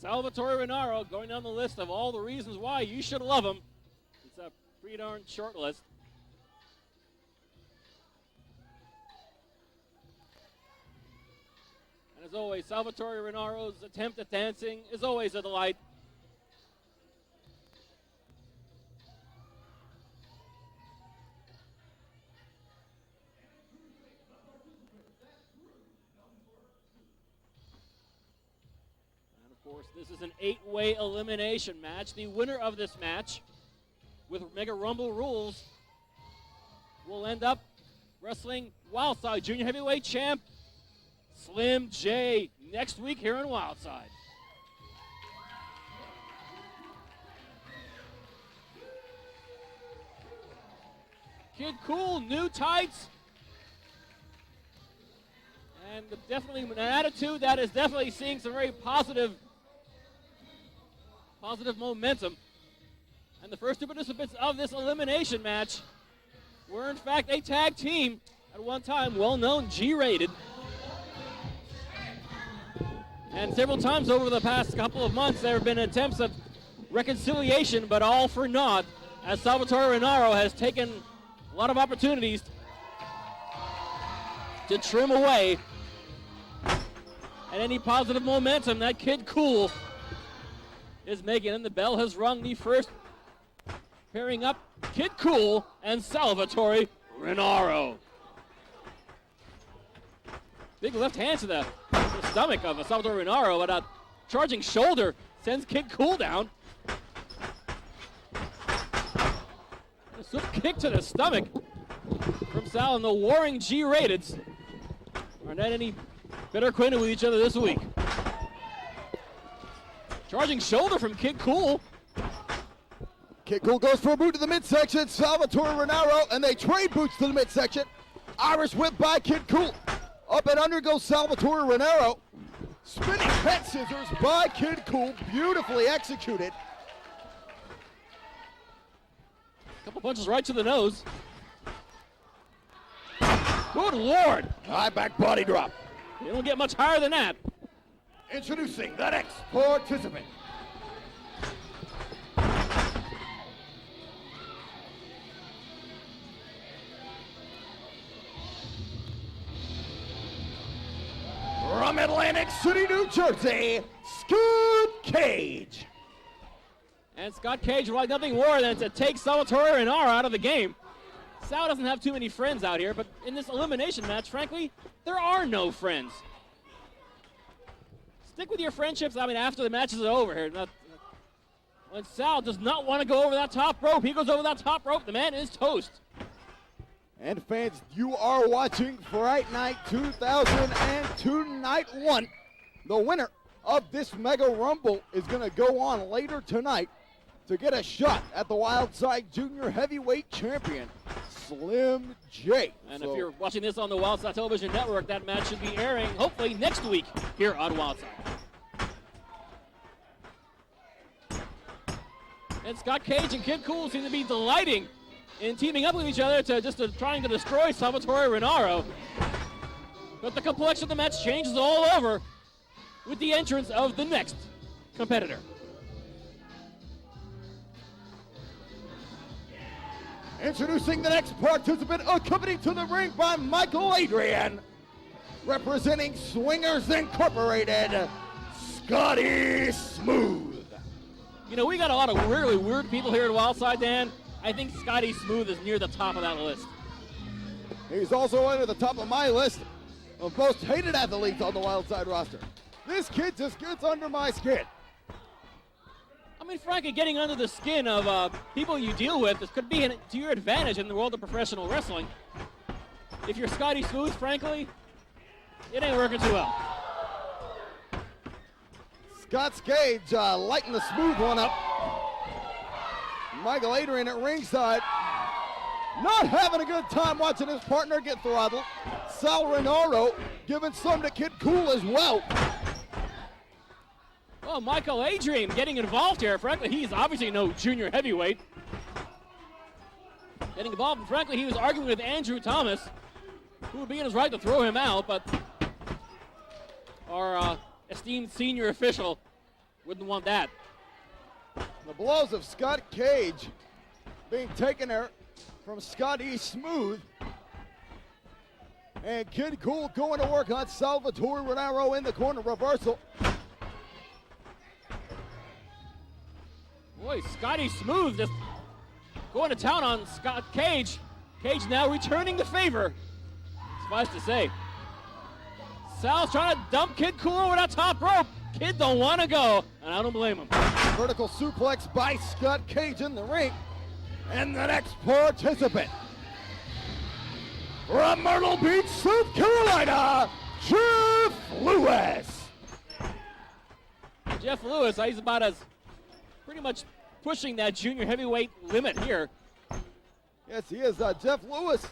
Salvatore Rinauro going down the list of all the reasons why you should love him. It's a pretty darn short list. And as always, Salvatore Rinauro's attempt at dancing is always a delight. This is an 8-way elimination match. The winner of this match, with Mega Rumble rules, will end up wrestling Wildside Junior Heavyweight Champ Slim J next week here in Wildside. Kid Kool, new tights. And definitely an attitude that is definitely seeing some very positive momentum. And the first two participants of this elimination match were in fact a tag team at one time, well-known, G-rated. And several times over the past couple of months there have been attempts of reconciliation, but all for naught, as Salvatore Rinauro has taken a lot of opportunities to trim away at any positive momentum that Kid Kool is making. And the bell has rung. The first pairing up, Kid Kool and Salvatore Rinauro. Big left hand to the stomach of Salvatore Rinauro, but a charging shoulder sends Kid Kool down. A swift kick to the stomach from Sal, and the warring G-rateds are not any better acquainted with each other this week. Charging shoulder from Kid Kool. Kid Kool goes for a boot to the midsection. Salvatore Rinauro, and they trade boots to the midsection. Irish whip by Kid Kool. Up and under goes Salvatore Rinauro. Spinning head scissors by Kid Kool. Beautifully executed. Couple punches right to the nose. Good Lord. High back body drop. You don't get much higher than that. Introducing the next participant. From Atlantic City, New Jersey, Scott Cage. And Scott Cage would like nothing more than to take Salvatore Rinauro out of the game. Sal doesn't have too many friends out here, but in this elimination match, frankly, there are no friends. Stick with your friendships, after the matches are over here. When Sal does not want to go over that top rope, he goes over that top rope, the man is toast. And fans, you are watching Fright Night 2002 Night 1. The winner of this Mega Rumble is going to go on later tonight to get a shot at the Wildside Junior Heavyweight Champion, Slim J. And if you're watching this on the Wildside Television Network, that match should be airing hopefully next week here on Wildside. And Scott Cage and Kid Kool seem to be delighting in teaming up with each other trying to destroy Salvatore Rinauro. But the complexion of the match changes all over with the entrance of the next competitor. Introducing the next participant, accompanied to the ring by Mikal Adryan, representing Swingers Incorporated, Scotty Smooth. You know, we got a lot of really weird people here at Wildside, Dan. I think Scotty Smooth is near the top of that list. He's also under the top of my list of most hated athletes on the Wildside roster. This kid just gets under my skin. Frankly, getting under the skin of people you deal with, this could be to your advantage in the world of professional wrestling. If you're Scotty Smooth, frankly, it ain't working too well. Scott Cage lighting the Smooth one up. Mikal Adryan at ringside, not having a good time watching his partner get throttled. Sal Rinauro giving some to Kid Kool as well. Well, Mikal Adryan getting involved here. Frankly, he's obviously no junior heavyweight. Getting involved, and frankly, he was arguing with Andrew Thomas, who would be in his right to throw him out, but our esteemed senior official Wouldn't want that. The blows of Scott Cage being taken there from Scotty Smooth. And Kid Kool going to work on Salvatore Rinauro in the corner reversal. Boy, Scotty Smooth just going to town on Scott Cage. Cage now returning the favor. Suffice to say. Sal's trying to dump Kid Kool over that top rope. Kid don't want to go, and I don't blame him. Vertical suplex by Scott Cage in the ring. And the next participant, from Myrtle Beach, South Carolina, Jeff Lewis. Jeff Lewis, he's about as pretty much pushing that junior heavyweight limit here. Yes, he is. Jeff Lewis,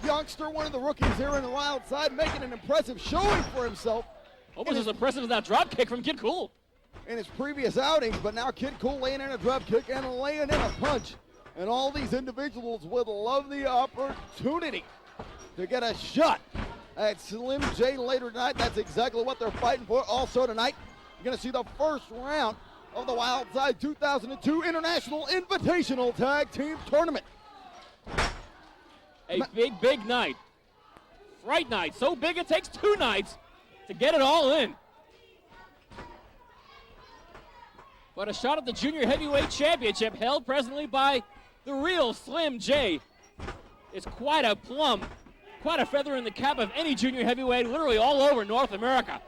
youngster, one of the rookies here in the Wildside, making an impressive showing for himself. Almost as impressive as that drop kick from Kid Kool. In his previous outings, but now Kid Kool laying in a drop kick and laying in a punch. And all these individuals would love the opportunity to get a shot at Slim J later tonight. That's exactly what they're fighting for. Also tonight, you're going to see the first round of the Wildside 2002 International Invitational Tag Team Tournament. A big night. Fright night. So big it takes 2 nights to get it all in. But a shot at the Junior Heavyweight Championship held presently by the real Slim J is quite a plum, quite a feather in the cap of any junior heavyweight literally all over North America.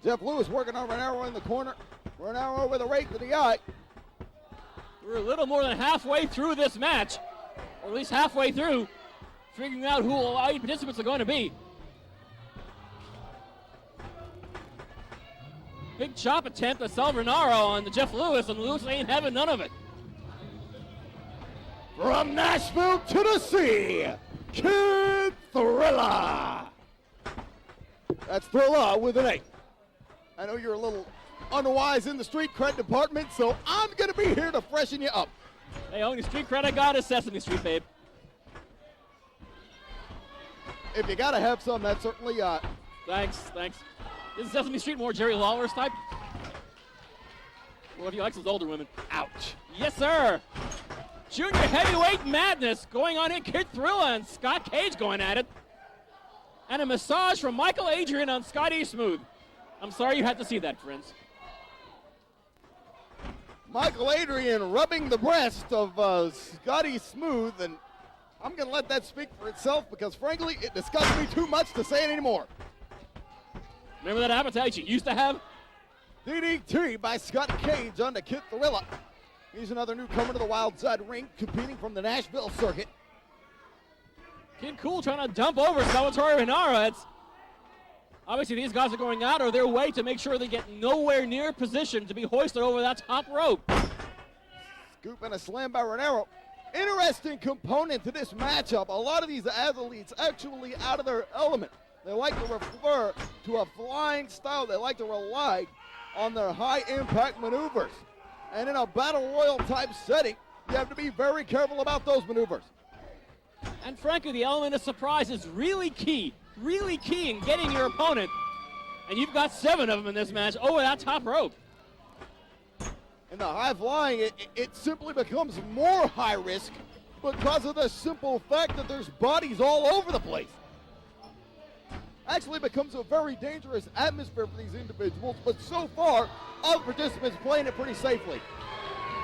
Jeff Lewis working on Rinauro in the corner. Rinauro with a right to the eye. We're a little more than halfway through this match, or at least halfway through, figuring out who all 8 participants are going to be. Big chop attempt to sell Rinauro on the Jeff Lewis, and Lewis ain't having none of it. From Nashville, Tennessee, Kid Trilla. That's Trilla with an A. I know you're a little unwise in the street cred department, so I'm going to be here to freshen you up. Hey, only street cred I got is Sesame Street, babe. If you got to have some, that's certainly Thanks. Isn't Sesame Street more Jerry Lawler's type? Well, if he likes those older women. Ouch. Yes, sir. Junior heavyweight madness going on here. Kid Trilla and Scott Cage going at it. And a massage from Mikal Adryan on Scotty Smooth. I'm sorry you had to see that, friends. Mikal Adryan rubbing the breast of Scotty Smooth, and I'm going to let that speak for itself because, frankly, it disgusts me too much to say it anymore. Remember that appetite you used to have? DDT by Scott Cage onto Kid Trilla. He's another newcomer to the Wildside ring, competing from the Nashville circuit. Kid Kool trying to dump over Salvatore Rinauro. It's obviously these guys are going out of their way to make sure they get nowhere near position to be hoisted over that top rope. Scoop and a slam by Rinauro. Interesting component to this matchup. A lot of these athletes actually out of their element. They like to refer to a flying style. They like to rely on their high-impact maneuvers. And in a battle royal type setting, you have to be very careful about those maneuvers. And frankly, the element of surprise is really key in getting your opponent. And you've got 7 of them in this match over that top rope. In the high flying, it simply becomes more high risk because of the simple fact that there's bodies all over the place. Actually becomes a very dangerous atmosphere for these individuals, but so far, all participants playing it pretty safely.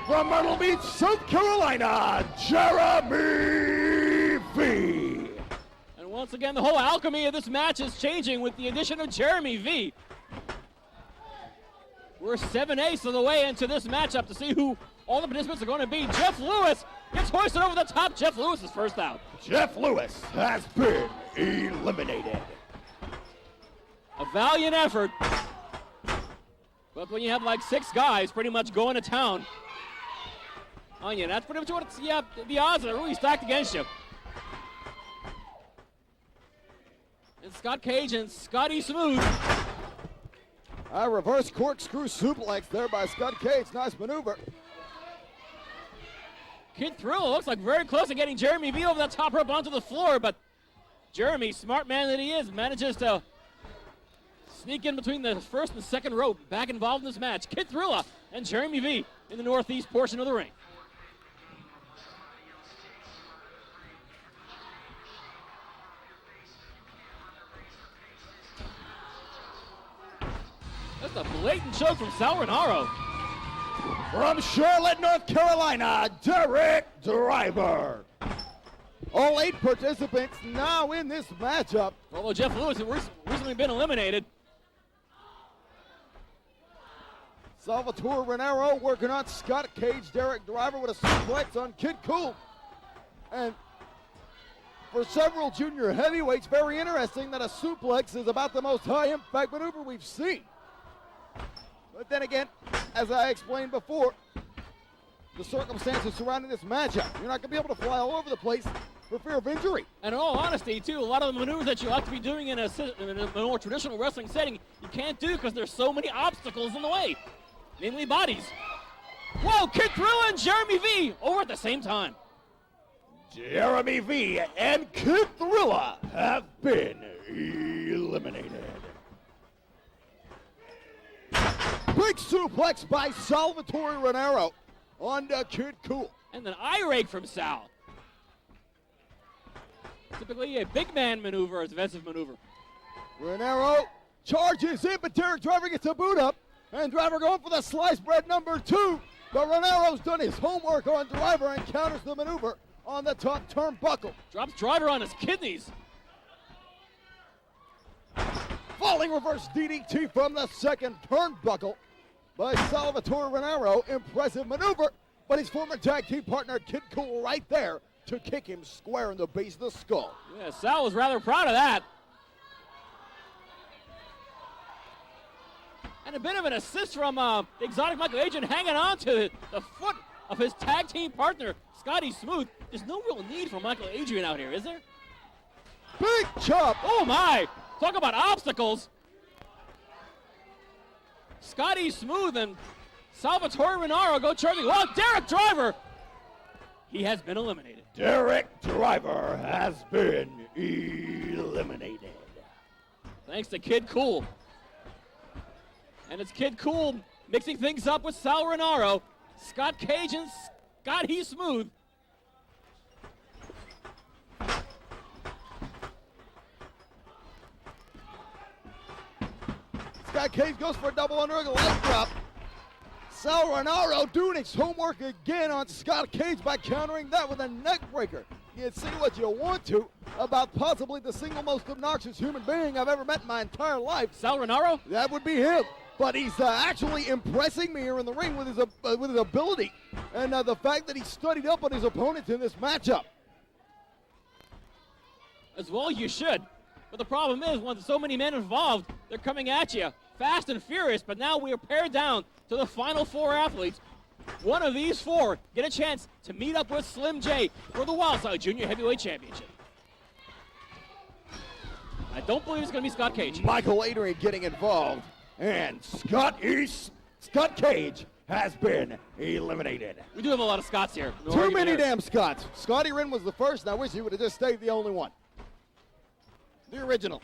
From Myrtle Beach, South Carolina, Jeremy V. And once again, the whole alchemy of this match is changing with the addition of Jeremy V. We're 7/8 of the way into this matchup to see who all the participants are going to be. Jeff Lewis gets hoisted over the top. Jeff Lewis is first out. Jeff Lewis has been eliminated. A valiant effort. But when you have like 6 guys pretty much going to town on you, that's pretty much what it's, the odds are really stacked against you. And Scott Cage and Scotty Smooth. A reverse corkscrew suplex there by Scott Cage. Nice maneuver. Kid Trilla looks like very close to getting Jeremy V over that top rope onto the floor, but Jeremy, smart man that he is, manages to sneak in between the first and second rope. Back involved in this match, Kid Trilla and Jeremy V in the northeast portion of the ring. That's a blatant choke from Rinauro. From Charlotte, North Carolina, Derek Driver. All 8 participants now in this matchup. Although Jeff Lewis has recently been eliminated. Salvatore Rinauro working on Scott Cage. Derek Driver with a suplex on Kid Kool. And for several junior heavyweights, very interesting that a suplex is about the most high-impact maneuver we've seen. But then again, as I explained before, the circumstances surrounding this matchup, you're not going to be able to fly all over the place for fear of injury. And in all honesty, too, a lot of the maneuvers that you ought to be doing in a more traditional wrestling setting, you can't do because there's so many obstacles in the way, namely bodies. Whoa, Kid Trilla and Jeremy V over at the same time. Jeremy V and Kid Trilla have been eliminated. Big suplex by Salvatore Rinauro on Kid Kool. And then eye rake from Sal. Typically a big man maneuver, a defensive maneuver. Rinauro charges in, but Derek Driver gets a boot up. And Driver going for the sliced bread number 2. But Rinauro's done his homework on Driver and counters the maneuver on the top turnbuckle. Drops Driver on his kidneys. Falling reverse DDT from the second turnbuckle by Salvatore Rinauro. Impressive maneuver, but his former tag team partner Kid Kool right there to kick him square in the base of the skull. Yeah, Sal was rather proud of that. And a bit of an assist from the exotic Michael Adryan hanging on to the foot of his tag team partner, Scotty Smooth. There's no real need for Michael Adryan out here, is there? Big chop. Oh my! Talk about obstacles. Scotty Smooth and Salvatore Rinauro go charging. Oh, Derek Driver! He has been eliminated. Derek Driver has been eliminated. Thanks to Kid Kool. And it's Kid Kool mixing things up with Sal Rinauro, Scott Cage and Scotty Smooth. Scott Cage goes for a double underhook leg drop. Sal Rinauro doing his homework again on Scott Cage by countering that with a neck breaker. You can say what you want to about possibly the single most obnoxious human being I've ever met in my entire life. Sal Rinauro? That would be him. But he's actually impressing me here in the ring with his ability and the fact that he studied up on his opponents in this matchup. As well you should. But the problem is, when there's so many men involved, they're coming at you fast and furious. But now we are pared down to the final 4 athletes. One of these 4 get a chance to meet up with Slim J for the Wildside Junior Heavyweight Championship. I don't believe it's going to be Scott Cage. Michael Adryan getting involved. And Scott Cage has been eliminated. We do have a lot of Scotts here. Too many damn Scotts. Scotty Wren was the first, and I wish he would have just stayed the only one. The original.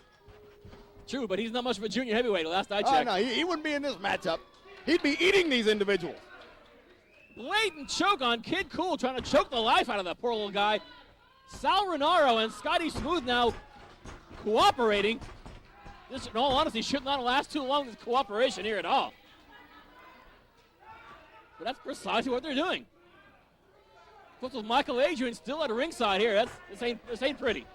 True, but he's not much of a junior heavyweight, last I checked. Oh, no, he wouldn't be in this matchup. He'd be eating these individuals. Blatant choke on Kid Kool, trying to choke the life out of that poor little guy. Sal Rinauro and Scotty Smooth now cooperating. This, in all honesty, should not last too long, this cooperation here at all. But that's precisely what they're doing. Plus with Michael Adryan still at ringside here, this ain't pretty.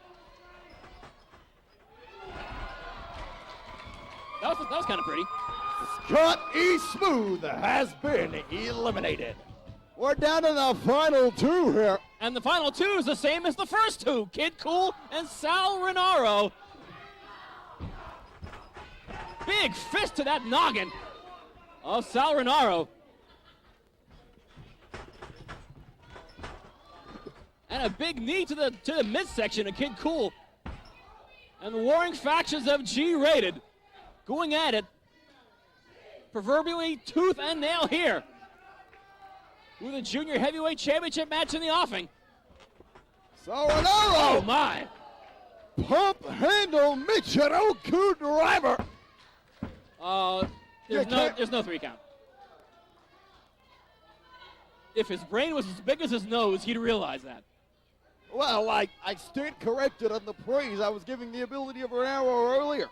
That was kind of pretty. Scott Smooth has been eliminated. We're down to the final 2 here. And the final 2 is the same as the first 2. Kid Kool and Sal Rinauro. Big fist to that noggin of Sal Rinauro. And a big knee to the midsection of Kid Kool. And the warring factions of G-Rated going at it. Proverbially tooth and nail here. With a junior heavyweight championship match in the offing. Sal Rinauro. Oh my. Pump handle Michinoku Driver. There's no 3 count. If his brain was as big as his nose, he'd realize that. Well, I stand corrected on the praise I was giving the ability of Rinauro earlier.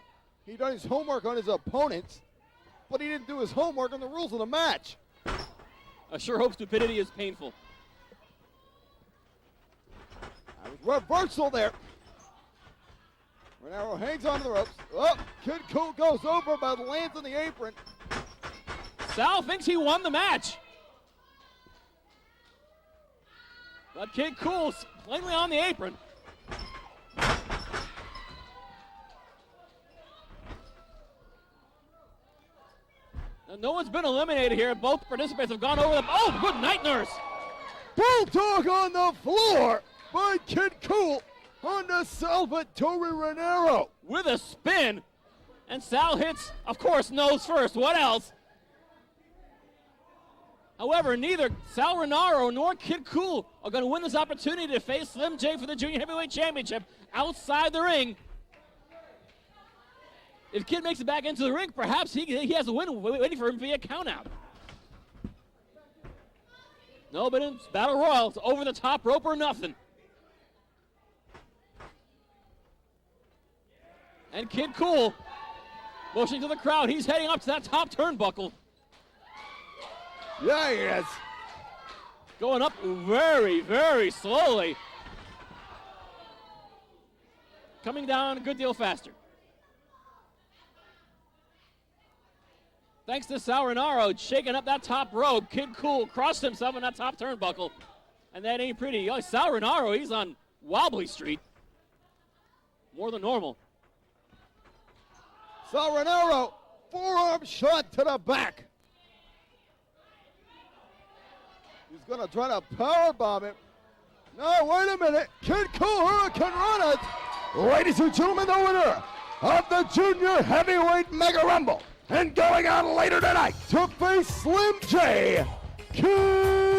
He done his homework on his opponents, but he didn't do his homework on the rules of the match. I sure hope stupidity is painful. That was reversal there. Rinauro hangs onto the ropes. Oh, Kid Kool goes over but lands on the apron. Sal thinks he won the match. But Kid Kool's plainly on the apron. Now, no one's been eliminated here. Both participants have gone over the... Oh, good night, Nurse. Bulldog on the floor by Kid Kool on the Salvatore Rinauro. With a spin. And Sal hits, of course, nose first. What else? However, neither Sal Rinauro nor Kid Kool are going to win this opportunity to face Slim J for the Junior Heavyweight Championship outside the ring. If Kid makes it back into the ring, perhaps he has a win waiting for him via countout. No, but in Battle Royal, it's over the top rope or nothing. And Kid Kool motioning to the crowd. He's heading up to that top turnbuckle. Yeah, he is. Going up very, very slowly. Coming down a good deal faster. Thanks to Sal Rinauro shaking up that top rope. Kid Kool crossed himself on that top turnbuckle. And that ain't pretty. Oh, Sal Rinauro, he's on Wobbly Street. More than normal. Sal Rinauro, forearm shot to the back. He's going to try to powerbomb him. No, wait a minute. Kid Kool Hurricane Rana. Ladies and gentlemen, the winner of the Junior Heavyweight Mega Rumble. And going on later tonight to face Slim J, Kid